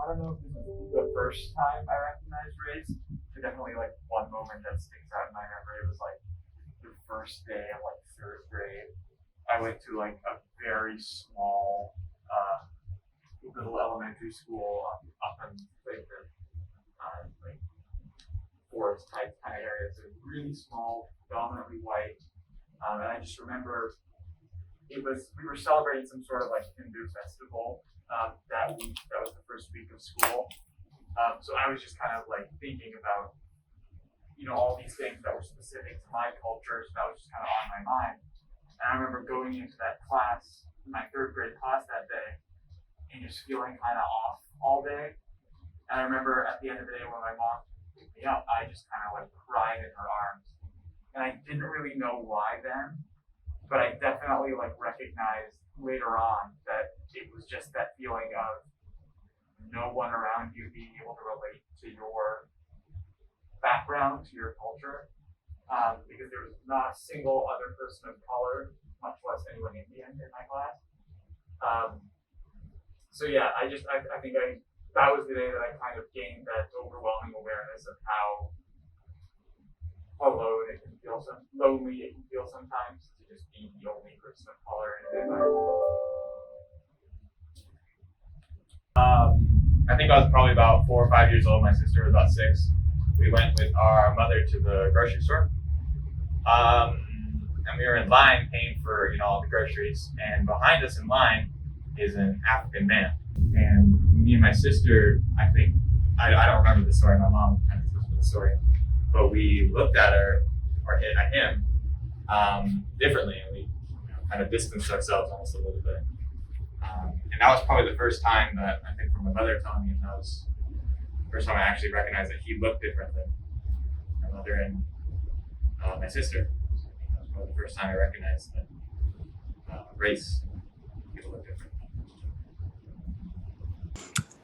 I don't know if this is the first time I recognized race, but definitely like one moment that sticks out in my memory was like the first day of like third grade. I went to like a very small little elementary school up in like the like forest type kind of area. So really small, predominantly white. And I just remember we were celebrating some sort of like Hindu festival that week. That was the first week of school. So I was just kind of like thinking about all these things that were specific to my culture. So that was just kind of on my mind. And I remember going into that class, my third grade class that day, and just feeling kind of off all day. And I remember at the end of the day when my mom picked me up, I just kind of like cried in her arms. And I didn't really know why then, but I definitely like recognized later on that it was just that feeling of no one around you being able to relate to your background, to your culture, because there was not a single other person of color, much less anyone Indian in my class. So yeah, I think that was the day that I kind of gained that overwhelming awareness of how lonely it can feel sometimes to just be the only person of color in an environment. I think I was probably about 4 or 5 years old. My sister was about 6. We went with our mother to the grocery store, and we were in line paying for all the groceries. And behind us in line is an African man. And me and my sister, I think I don't remember the story. My mom kind of tells me the story, but we looked at her or at him differently, and we kind of distanced ourselves almost a little bit. And that was probably the first time that I think from my mother telling me, and that was the first time I actually recognized that he looked different than my mother and my sister. That was probably the first time I recognized that race, people look different.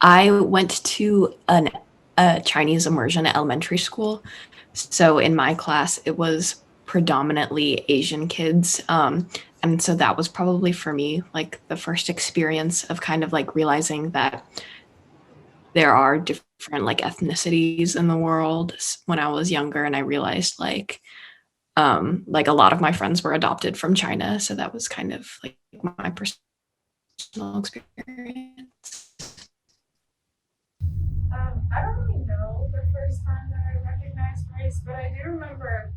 I went to a Chinese immersion elementary school. So in my class, it was predominantly Asian kids. And so that was probably for me, like the first experience of kind of like realizing that there are different like ethnicities in the world when I was younger. And I realized like a lot of my friends were adopted from China. So that was kind of like my personal experience. I don't really know the first time that I recognized race, but I do remember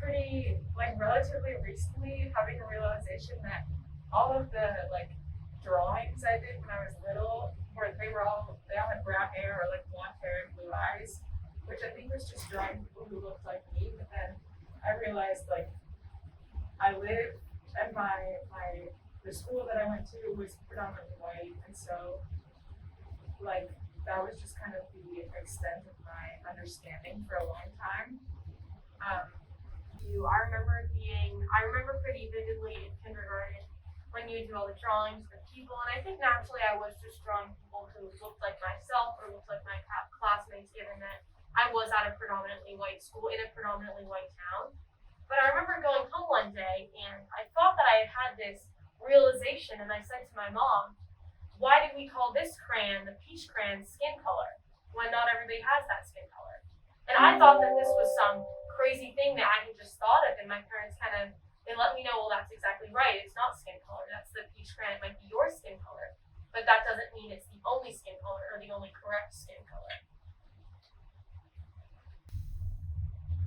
pretty, like, relatively recently having a realization that all of the, like, drawings I did when I was little, they all had brown hair or, like, blonde hair and blue eyes, which I think was just drawing people who looked like me. But then I realized, like, I lived at the school that I went to was predominantly white, and so, like, that was just kind of the extent of my understanding for a long time. I remember pretty vividly in kindergarten when you do all the drawings with people, and I think naturally I was just drawing people who looked like myself or looked like my classmates, given that I was at a predominantly white school in a predominantly white town. But I remember going home one day and I thought that I had this realization, and I said to my mom, why do we call this crayon, the peach crayon, skin color when not everybody has that skin color? And I thought that this was some crazy thing that I had just thought of, and my parents they let me know, well, that's exactly right. It's not skin color. That's the peach crayon. It might be your skin color, but that doesn't mean it's the only skin color or the only correct skin color.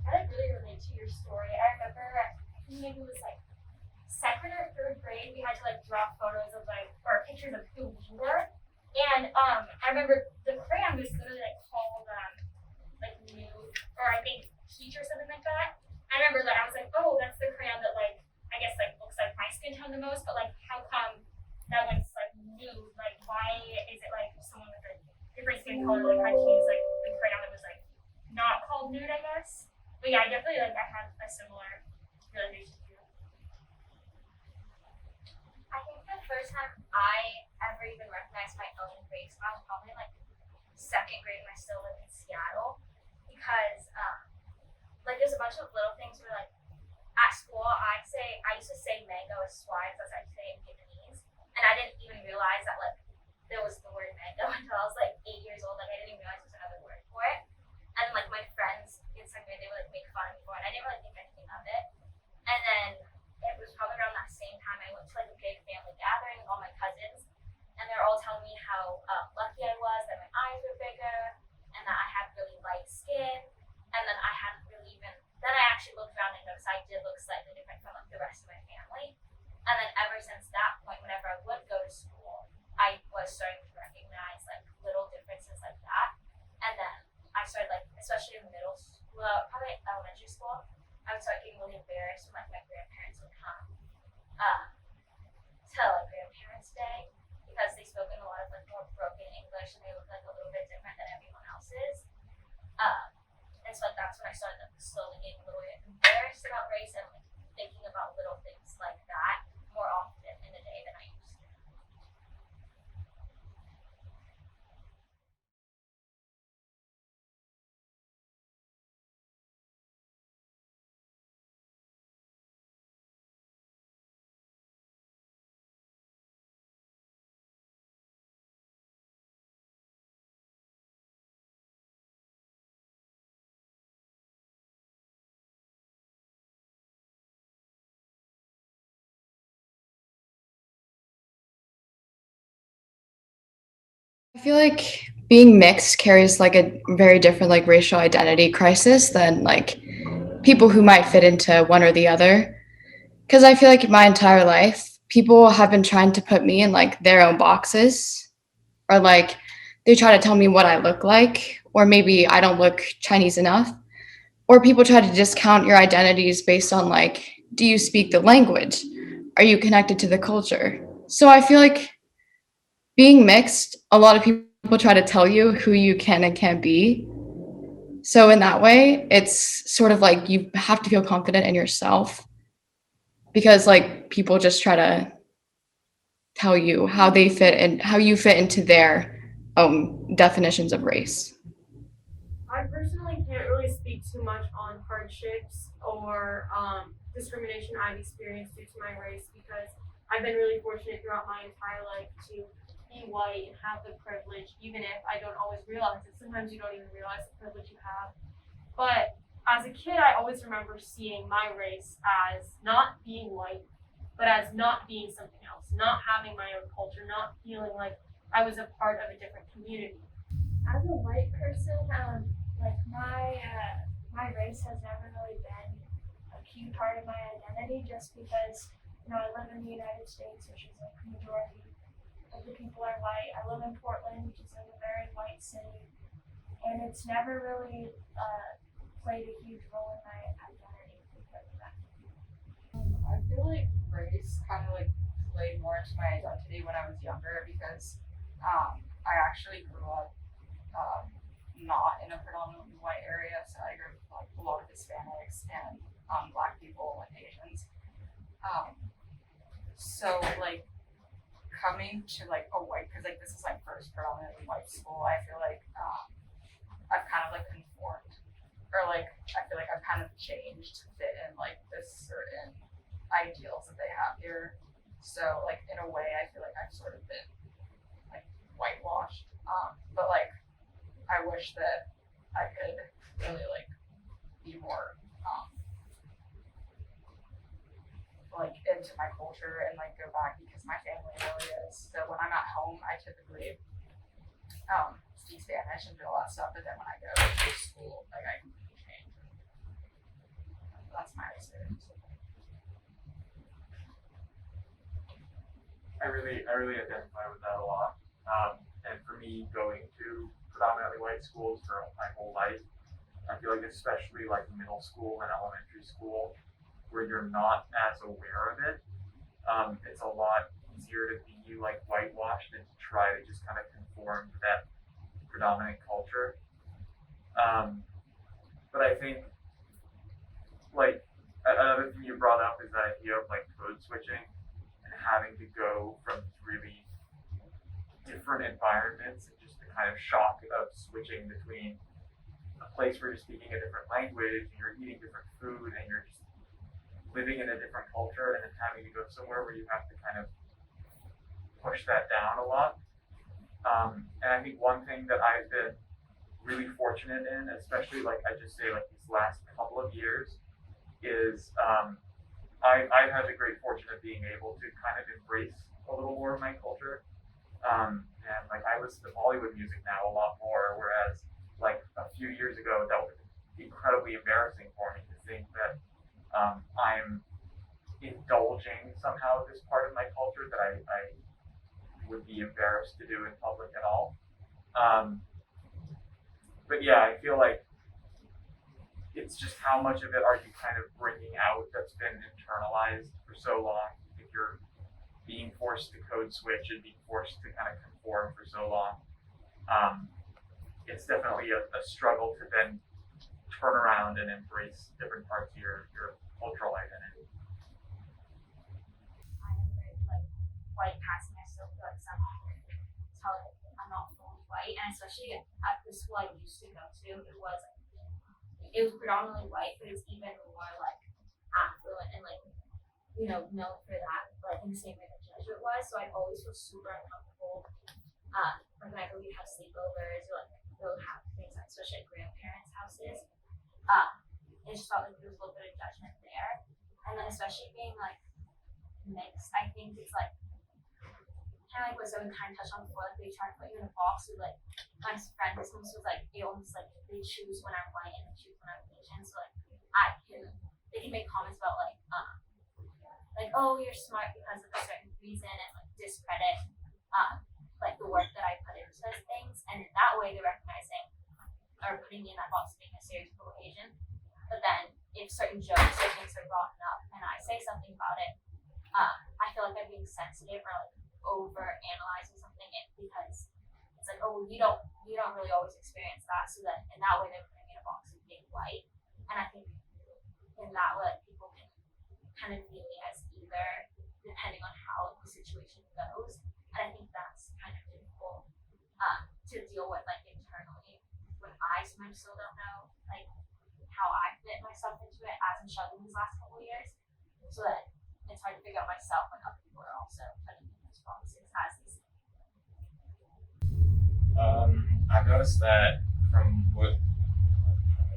I really relate to your story. I remember, I think maybe it was like 2nd or 3rd grade, we had to like draw photos of or pictures of who we were. And I remember the crayon was literally like called like new, or I think peach or something like that. I remember that I was like, oh, that's the crayon that like I guess like looks like my skin tone the most, but like how come that one's like nude? Like why is it like someone with a different skin color like had to use like the crayon that was like not called nude, I guess. But yeah, I definitely I had a similar realization too. I think the first time I ever even recognized my own race, I was probably like 2nd grade when I still lived in Seattle, because like there's a bunch of little things where like at school I used to say mango as swine, as I say in Vietnamese, and I didn't even realize that like there was the word mango until I was like 8 years old. Like I didn't even realize there was another word for it. And like my friends in second grade, they would like make fun of me for it. I didn't really think anything of it. And then it was probably around that same time I went to like a big family gathering with all my cousins, and they were all telling me how lucky I was that my eyes were bigger and that I had really light skin, and then I hadn't really even. Then I actually looked around and noticed I did look slightly different from like the rest of my family. And then ever since that point, whenever I would go to school, I was starting to recognize like little differences like that. And then I started like, especially in middle school, probably elementary school, I would start getting really embarrassed when like my grandparents would come to like grandparents' day, because they spoke in a lot of like more broken English and they looked like a little bit different than everyone else's. And so like that's when I started like, slowly getting a little bit embarrassed about race and like thinking about little things like that more often in the day than I used to. I feel like being mixed carries like a very different like racial identity crisis than like people who might fit into one or the other. Because I feel like my entire life, people have been trying to put me in like their own boxes, or like they try to tell me what I look like, or maybe I don't look Chinese enough, or people try to discount your identities based on like, do you speak the language? Are you connected to the culture? So I feel like being mixed, a lot of people try to tell you who you can and can't be. So in that way, it's sort of like you have to feel confident in yourself, because like people just try to tell you how they fit and how you fit into their definitions of race. I personally can't really speak too much on hardships or discrimination I've experienced due to my race, because I've been really fortunate throughout my entire life to be white and have the privilege, even if I don't always realize it. Sometimes you don't even realize the privilege you have. But as a kid, I always remember seeing my race as not being white, but as not being something else, not having my own culture, not feeling like I was a part of a different community. As a white person, like my race has never really been a key part of my identity, just because I live in the United States, which is like the majority of the people are white. I live in Portland, which is like a very white city, and it's never really played a huge role in my identity because of that. I feel like race kind of like played more into my identity when I was younger, because I actually grew up not in a predominantly white area, so I grew up with like a lot of Hispanics and Black people and Asians. So like coming to like a white, because like this is like first predominantly white school, I feel like I've kind of like conformed, or like I feel like I've kind of changed to fit in like this certain ideals that they have here. So like in a way, I feel like I've sort of been like whitewashed. But like I wish that I could really like be more like into my culture and like go back, because my family really is. So when I'm at home, I typically speak Spanish and do a lot of stuff, but then when I go to school, like I completely change. That's my experience. I really identify with that a lot. And for me, going to predominantly white schools for my whole life, I feel like especially like middle school and elementary school, where you're not as aware of it, it's a lot easier to be like whitewashed and to try to just kind of conform to that predominant culture. But I think like another thing you brought up is that idea of like code switching and having to go from really different environments, and just the kind of shock of switching between a place where you're speaking a different language and you're eating different food and you're just living in a different culture, and then having to go somewhere where you have to kind of push that down a lot. And I think one thing that I've been really fortunate in, especially like I just say like these last couple of years, is I've had the great fortune of being able to kind of embrace a little more of my culture. And like I listen to Bollywood music now a lot more, whereas like a few years ago that was incredibly embarrassing for me to think that I'm indulging somehow this part of my culture that I would be embarrassed to do in public at all. But yeah, I feel like it's just how much of it are you kind of bringing out that's been internalized for so long. If you're being forced to code switch and being forced to kind of conform for so long, it's definitely a struggle to then turn around and embrace different parts of your cultural identity. I am very like white passing. I still feel like somehow tell it I'm not fully white, and especially at the school I used to go to, it was predominantly white, but it's even more like affluent and like known for that, like in the same way that Jesuit was. So I'd always feel super uncomfortable. Like whenever we'd have sleepovers or like we'll have things like especially at grandparents' houses. It just felt like there was a little bit of judgment there. And then especially being like mixed, I think it's like kind of like what someone kind of touched on before, like they try to put you in a box with like my friend this almost was like they almost like they choose when I'm white and they choose when I'm Asian. So like they can make comments about like oh you're smart because of a certain reason and like discredit like the work that I put into those things, and in that way they're recognizing or putting me in that box of being a stereotypical Asian. But then if certain jokes or things are brought up and I say something about it, I feel like I'm being sensitive or like over analyzing something because it's like, oh, you don't really always experience that. So that in that way they're putting me in a box of being white. And I think in that way people can kind of view me as either depending on how the situation goes. And I think that's kind of difficult to deal with like internally when I sometimes still don't know like how I fit myself into it as I'm struggling these last couple of years. So that it's hard to figure out myself when other people are also putting me in those boxes as these. I've noticed that from what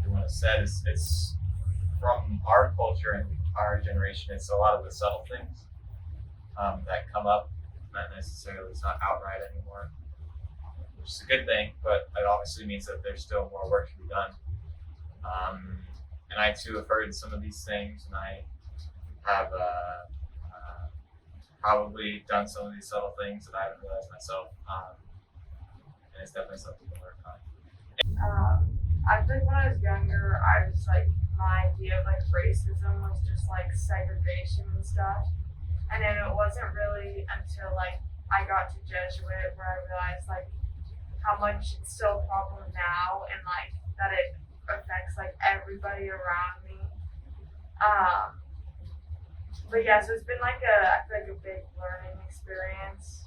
everyone has said, it's from our culture and our generation, it's a lot of the subtle things that come up, not necessarily, it's not outright anymore, which is a good thing, but it obviously means that there's still more work to be done. And I too have heard some of these things, and I have probably done some of these subtle things that I haven't realized myself. And it's definitely something to work on. I think when I was younger, I was like, my idea of like racism was just like segregation and stuff. And then it wasn't really until like I got to Jesuit where I realized like how much it's still a problem now and like that it affects like everybody around me. But yeah, so it's been like I feel like a big learning experience.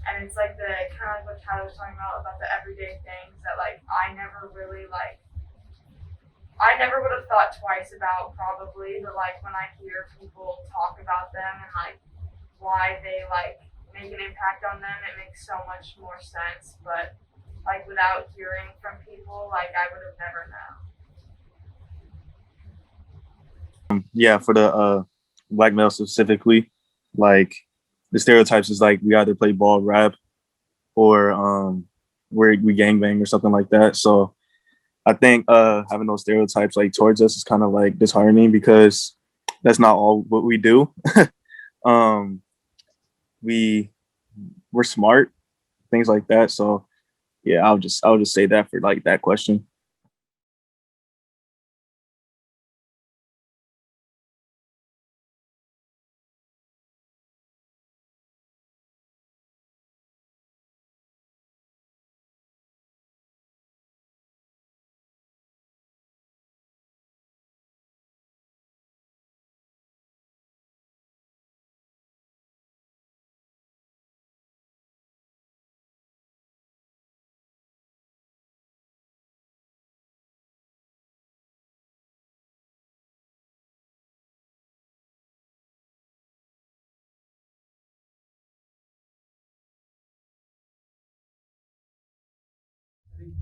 And it's like the kind of like what Tyler was talking about the everyday things that like I never would have thought twice about probably, but like when I hear people talk about them and like why they like make an impact on them, it makes so much more sense. But like without hearing from people, like I would have never known. Yeah, for the black male specifically, like the stereotypes is like we either play ball, rap, or we gangbang or something like that. So I think having those stereotypes like towards us is kind of like disheartening because that's not all what we do. We're smart, things like that. So yeah, I'll just say that for like that question.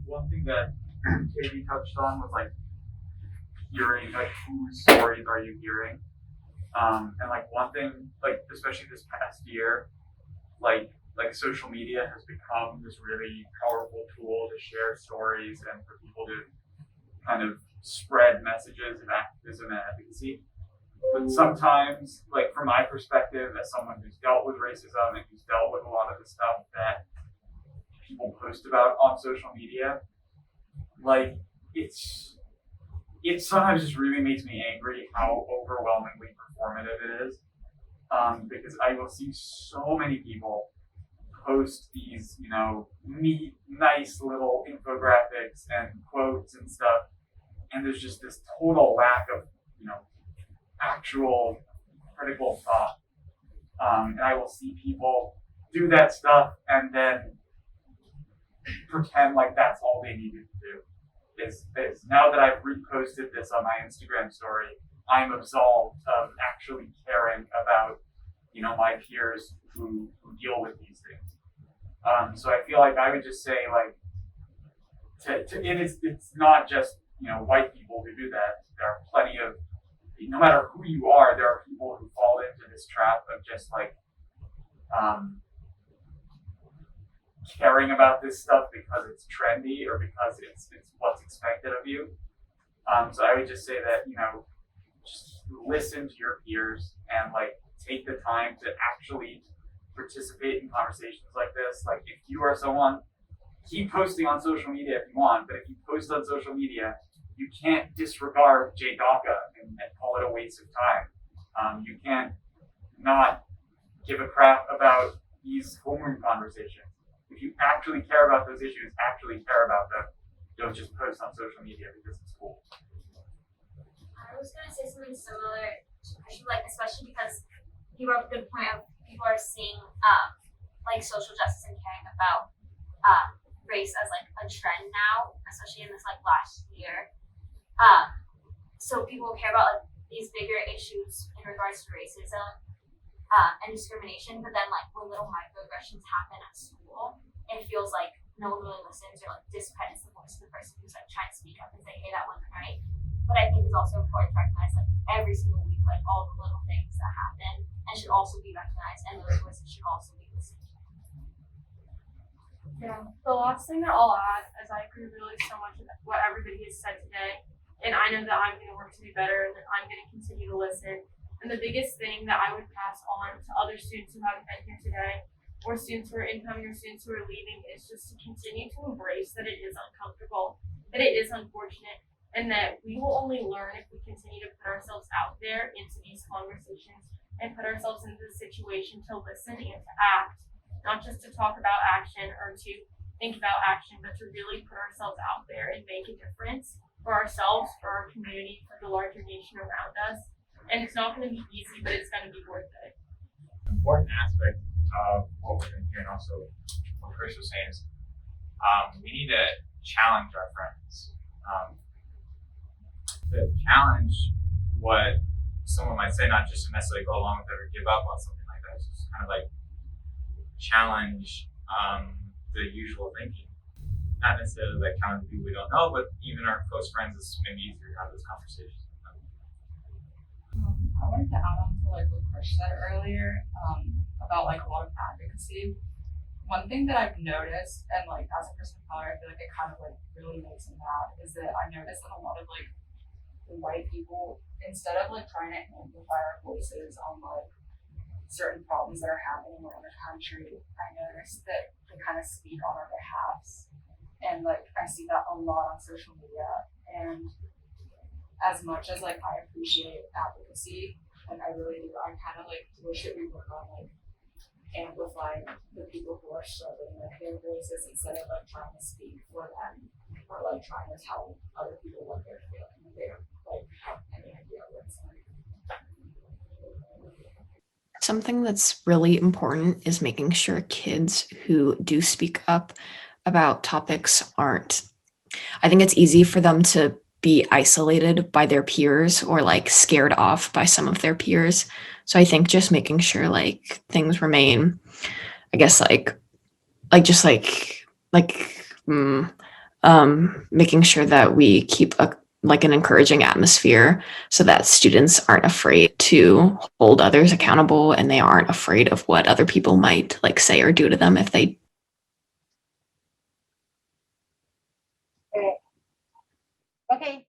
one thing that Katie touched on was like hearing, like whose stories are you hearing? And like one thing, like especially this past year, like social media has become this really powerful tool to share stories and for people to kind of spread messages of activism and advocacy. But sometimes, like from my perspective, as someone who's dealt with racism and who's dealt with a lot of the stuff that people post about on social media, like it sometimes just really makes me angry how overwhelmingly performative it is. Because I will see so many people post these, you know, neat, nice little infographics and quotes and stuff, and there's just this total lack of, you know, actual critical thought. And I will see people do that stuff and then pretend like that's all they needed to do. Is now that I've reposted this on my Instagram story, I'm absolved of actually caring about, you know, my peers who deal with these things. So I feel like I would just say, like, it's not just, you know, white people who do that. There are plenty of, no matter who you are, there are people who fall into this trap of just like caring about this stuff because it's trendy or because it's what's expected of you. So I would just say that, you know, just listen to your peers and like take the time to actually participate in conversations like this. Like if you are someone, keep posting on social media if you want, but if you post on social media, you can't disregard Jay Daka and call it a waste of time. You can't not give a crap about these homeroom conversations. If you actually care about those issues, actually care about them, don't just post on social media because it's cool. I was gonna say something similar. I feel like, especially because you brought up a good point of people are seeing like social justice and caring about race as like a trend now, especially in this like last year. So people care about like these bigger issues in regards to racism and discrimination, but then like when little microaggressions happen at school, it feels like no one really listens or like discredits the voice of the person who's like trying to speak up and say, hey, that wasn't right. But I think it's also important to recognize like every single week, like all the little things that happen and should also be recognized, and those voices should also be listened to. Yeah, the last thing that I'll add is I agree really so much with what everybody has said today, and I know that I'm going to work to be better and that I'm going to continue to listen. And the biggest thing that I would pass on to other students who haven't been here today, or students who are incoming or students who are leaving, is just to continue to embrace that it is uncomfortable, that it is unfortunate, and that we will only learn if we continue to put ourselves out there into these conversations and put ourselves into the situation to listen and to act, not just to talk about action or to think about action, but to really put ourselves out there and make a difference for ourselves, for our community, for the larger nation around us. And it's not going to be easy, but it's going to be worth it. An important aspect of what we're doing here, and also what Chris was saying, is we need to challenge our friends. To challenge what someone might say, not just to necessarily go along with it or give up on something like that. It's just kind of like challenge the usual thinking. Not necessarily like challenge people we don't know, but even our close friends, it's maybe easier to have those conversations with them. I wanted to add on to like what Chris said earlier about like a lot of advocacy. One thing that I've noticed, and like as a person of color, I feel like it kind of like really makes me mad, is that I've noticed that a lot of like white people, instead of like trying to amplify our voices on like certain problems that are happening in the country, I noticed that they kind of speak on our behalfs. And like I see that a lot on social media. And as much as like I appreciate advocacy, like I really do, I kind of like wish that we work on like amplifying the people who are struggling with their voices instead of like trying to speak for them or like trying to tell other people what they're feeling. They don't like have any idea what it's like. Something that's really important is making sure kids who do speak up about topics aren't, I think it's easy for them to be isolated by their peers or like scared off by some of their peers. So I think just making sure like things remain, I guess making sure that we keep an encouraging atmosphere so that students aren't afraid to hold others accountable, and they aren't afraid of what other people might like say or do to them if they. Okay.